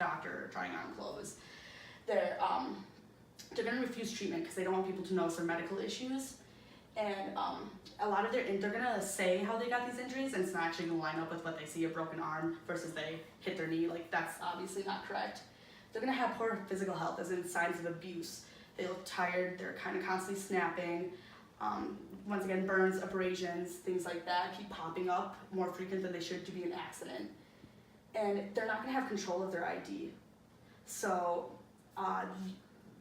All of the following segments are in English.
doctor trying on clothes. They're going to refuse treatment because they don't want people to know it's their medical issues. And a lot of they're going to say how they got these injuries, and it's not actually going to line up with what they see, a broken arm versus they hit their knee. Like, that's obviously not correct. They're going to have poor physical health, as in signs of abuse. They look tired, they're kind of constantly snapping. Once again, burns, abrasions, things like that keep popping up more frequent than they should to be an accident. And they're not going to have control of their ID. So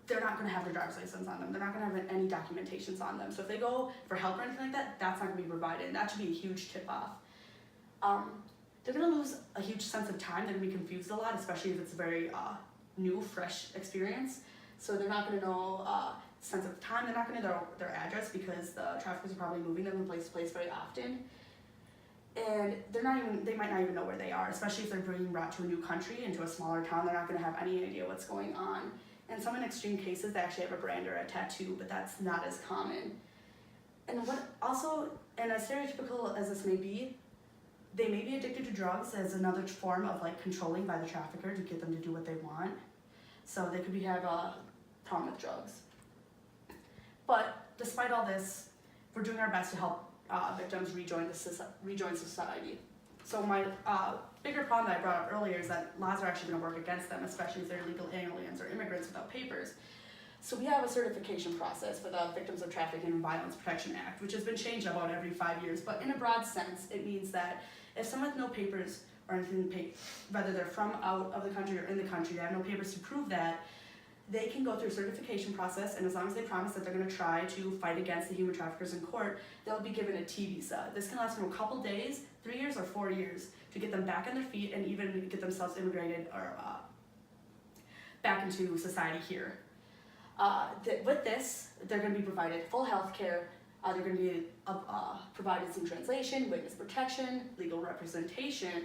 they're not going to have their driver's license on them. They're not going to have any documentations on them. So if they go for help or anything like that, that's not going to be provided. And that should be a huge tip-off. They're going to lose a huge sense of time. They're going to be confused a lot, especially if it's a very new, fresh experience. So they're not going to know sense of time. They're not going to know their address because the traffickers are probably moving them from place to place very often. And they might not even know where they are, especially if they're being brought to a new country, into a smaller town. They're not going to have any idea what's going on. And some in extreme cases, they actually have a brand or a tattoo, but that's not as common. And as stereotypical as this may be, they may be addicted to drugs as another form of like controlling by the trafficker to get them to do what they want. So they could have a problem with drugs. But despite all this, we're doing our best to help victims rejoin society. So my bigger problem that I brought up earlier is that laws are actually going to work against them, especially if they're illegal aliens or immigrants without papers. So we have a certification process for the Victims of Trafficking and Violence Protection Act, which has been changed about every 5 years. But in a broad sense, it means that if someone with no papers or anything, whether they're from out of the country or in the country, they have no papers to prove that, they can go through a certification process, and as long as they promise that they're going to try to fight against the human traffickers in court, they'll be given a T visa. This can last from a couple days, 3 years, or 4 years to get them back on their feet and even get themselves immigrated or back into society here. With this, they're going to be provided full health care. They're going to be provided some translation, witness protection, legal representation,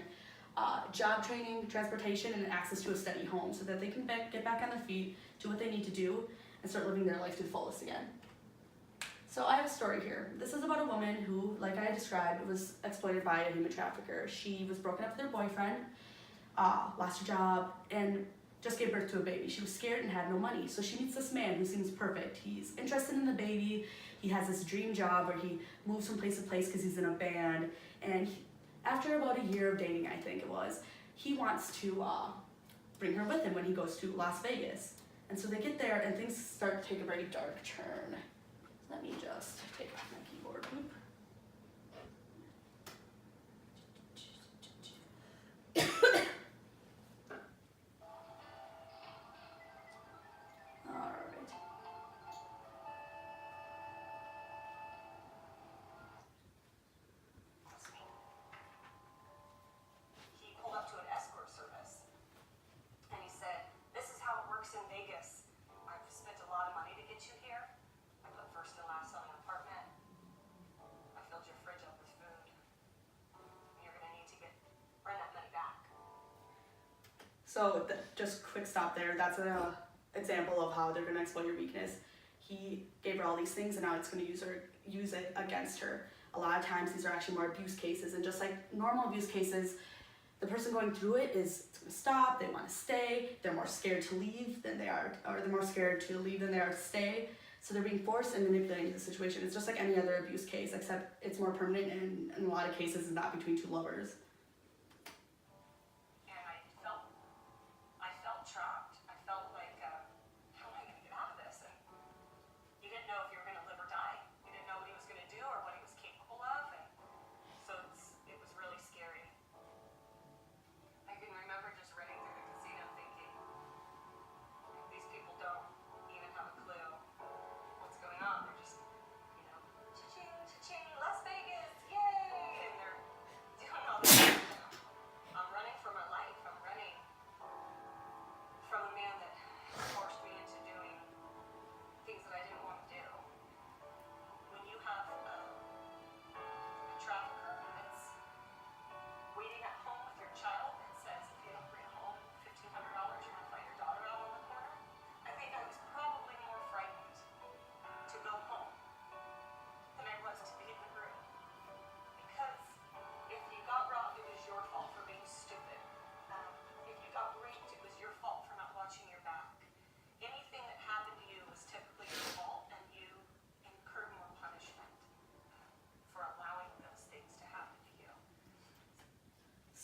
job training, transportation, and access to a steady home so that they can get back on their feet, do what they need to do, and start living their life to the fullest again. So I have a story here. This is about a woman who, like I described, was exploited by a human trafficker. She was broken up with her boyfriend, lost her job, and just gave birth to a baby. She was scared and had no money. So she meets this man who seems perfect. He's interested in the baby. He has this dream job where he moves from place to place because he's in a band. And after about a year of dating, I think it was, he wants to bring her with him when he goes to Las Vegas. And so they get there and things start to take a very dark turn. Let me just take off my keyboard. Oop. So just quick stop there. That's an example of how they're going to exploit your weakness. He gave her all these things, and now it's going to use it against her. A lot of times these are actually more abuse cases, and just like normal abuse cases, the person going through it is going to stop. They want to stay. They're more scared to leave than they are, or they're more scared to leave than they are to stay. So they're being forced and manipulated into the situation. It's just like any other abuse case, except it's more permanent, and in a lot of cases, it's not between two lovers.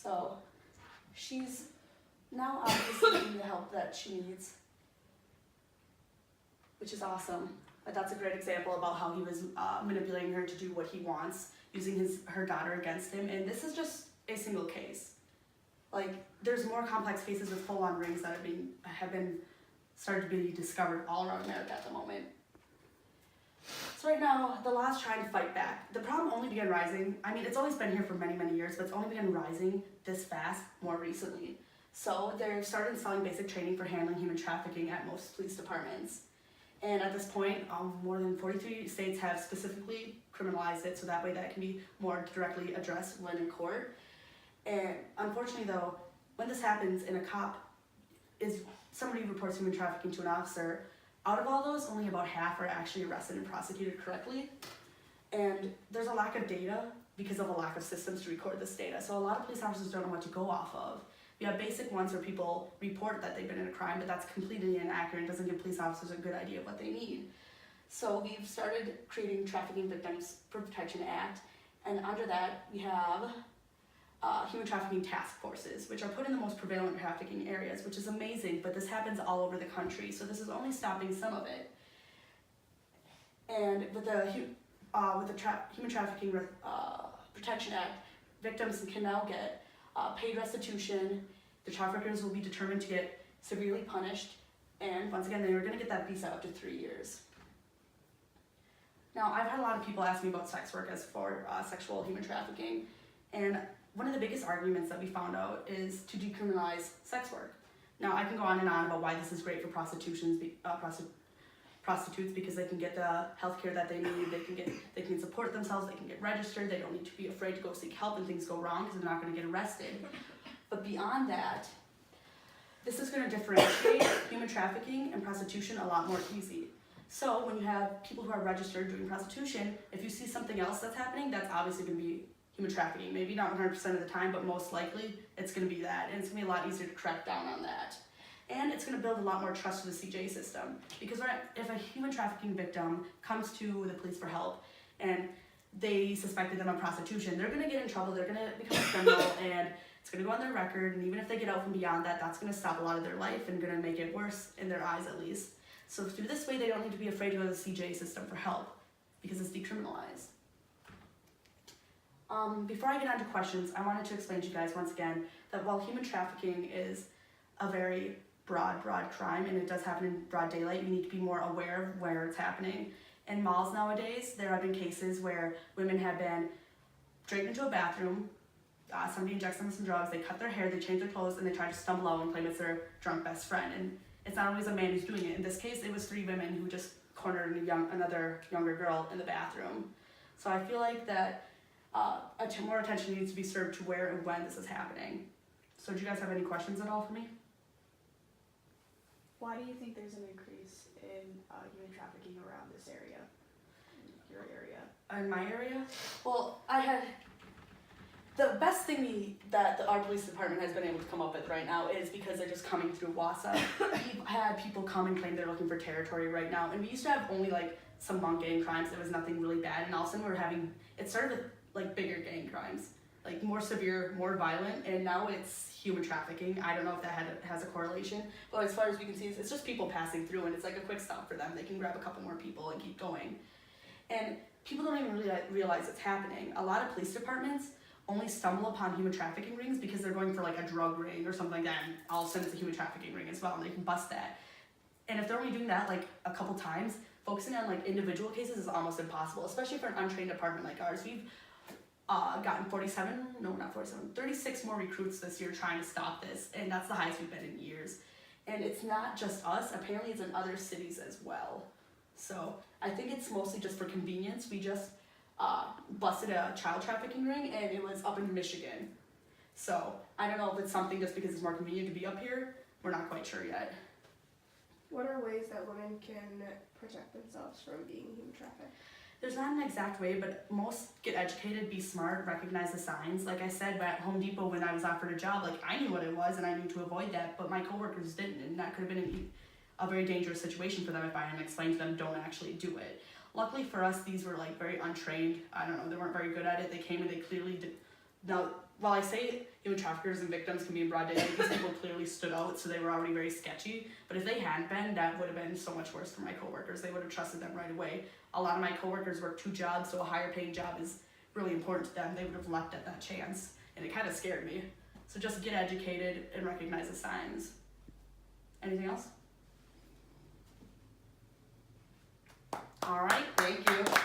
So she's now obviously getting the help that she needs, which is awesome. But that's a great example about how he was manipulating her to do what he wants, using her daughter against him. And this is just a single case. Like, there's more complex cases with full-on rings that have been started to be discovered all around America at the moment. So right now, the law is trying to fight back. The problem only began rising. I mean, it's always been here for many, many years, but it's only begun rising this fast more recently. So they've started installing basic training for handling human trafficking at most police departments. And at this point, more than 43 states have specifically criminalized it, so that way that can be more directly addressed when in court. And unfortunately though, when this happens and somebody reports human trafficking to an officer, out of all those, only about half are actually arrested and prosecuted correctly. And there's a lack of data because of a lack of systems to record this data. So a lot of police officers don't know what to go off of. We have basic ones where people report that they've been in a crime, but that's completely inaccurate and doesn't give police officers a good idea of what they need. So we've started creating Trafficking Victims Protection Act, and under that we have human trafficking task forces, which are put in the most prevalent trafficking areas, which is amazing, but this happens all over the country, so this is only stopping some of it. And with the Human Trafficking Protection Act, victims can now get paid restitution. The traffickers will be determined to get severely punished, and once again, they are going to get that visa up to 3 years. Now, I've had a lot of people ask me about sex work as for sexual human trafficking, and one of the biggest arguments that we found out is to decriminalize sex work. Now, I can go on and on about why this is great for prostitutes because they can get the health care that they need, they can support themselves, they can get registered, they don't need to be afraid to go seek help when things go wrong because they're not going to get arrested. But beyond that, this is going to differentiate human trafficking and prostitution a lot more easy. So when you have people who are registered doing prostitution, if you see something else that's happening, that's obviously going to be human trafficking. Maybe not 100% of the time, but most likely it's going to be that, and it's going to be a lot easier to crack down on that. And it's going to build a lot more trust to the CJ system, because if a human trafficking victim comes to the police for help and they suspected them of prostitution, they're going to get in trouble, they're going to become a criminal, and it's going to go on their record, and even if they get out from beyond that, that's going to stop a lot of their life and going to make it worse in their eyes at least. So through this way, they don't need to be afraid to go to the CJ system for help because it's decriminalized. Before I get on to questions, I wanted to explain to you guys once again that while human trafficking is a very broad crime and it does happen in broad daylight, you need to be more aware of where it's happening. In malls nowadays, there have been cases where women have been dragged into a bathroom, somebody injects them with some drugs, they cut their hair, they change their clothes, and they try to stumble out and claim it's their drunk best friend. And it's not always a man who's doing it. In this case, it was 3 women who just cornered another younger girl in the bathroom. So I feel like that more attention needs to be served to where and when this is happening. So do you guys have any questions at all for me? Why do you think there's an increase in human trafficking around this area, in your area? In my area? Well, the best thing that our police department has been able to come up with right now is because they're just coming through WASA. We've had people come and claim they're looking for territory right now, and we used to have only like some bunk gang crimes. There was nothing really bad, and all of a sudden it started with like bigger gang crimes, like more severe, more violent, and now it's human trafficking. I don't know if that has a correlation, but as far as we can see, it's just people passing through, and it's like a quick stop for them. They can grab a couple more people and keep going. And people don't even really realize it's happening. A lot of police departments only stumble upon human trafficking rings because they're going for like a drug ring or something like that, and all of a sudden it's a human trafficking ring as well, and they can bust that. And if they're only doing that like a couple times, focusing on like individual cases is almost impossible, especially for an untrained department like ours. We've gotten 36 more recruits this year trying to stop this, and that's the highest we've been in years. And it's not just us, apparently it's in other cities as well. So I think it's mostly just for convenience. We just busted a child trafficking ring, and it was up in Michigan. So I don't know if it's something just because it's more convenient to be up here. We're not quite sure yet. What are ways that women can protect themselves from being human trafficked? There's not an exact way, but most get educated, be smart, recognize the signs. Like I said, at Home Depot when I was offered a job, like I knew what it was and I knew to avoid that, but my coworkers didn't, and that could have been a very dangerous situation for them if I hadn't explained to them, don't actually do it. Luckily for us, these were like very untrained. I don't know, they weren't very good at it. They came and they clearly Now, while I say human traffickers and victims can be in broad daylight, these people clearly stood out, so they were already very sketchy. But if they hadn't been, that would have been so much worse for my coworkers. They would have trusted them right away. A lot of my coworkers work 2 jobs, so a higher paying job is really important to them. They would have leapt at that chance, and it kind of scared me. So just get educated and recognize the signs. Anything else? All right, thank you.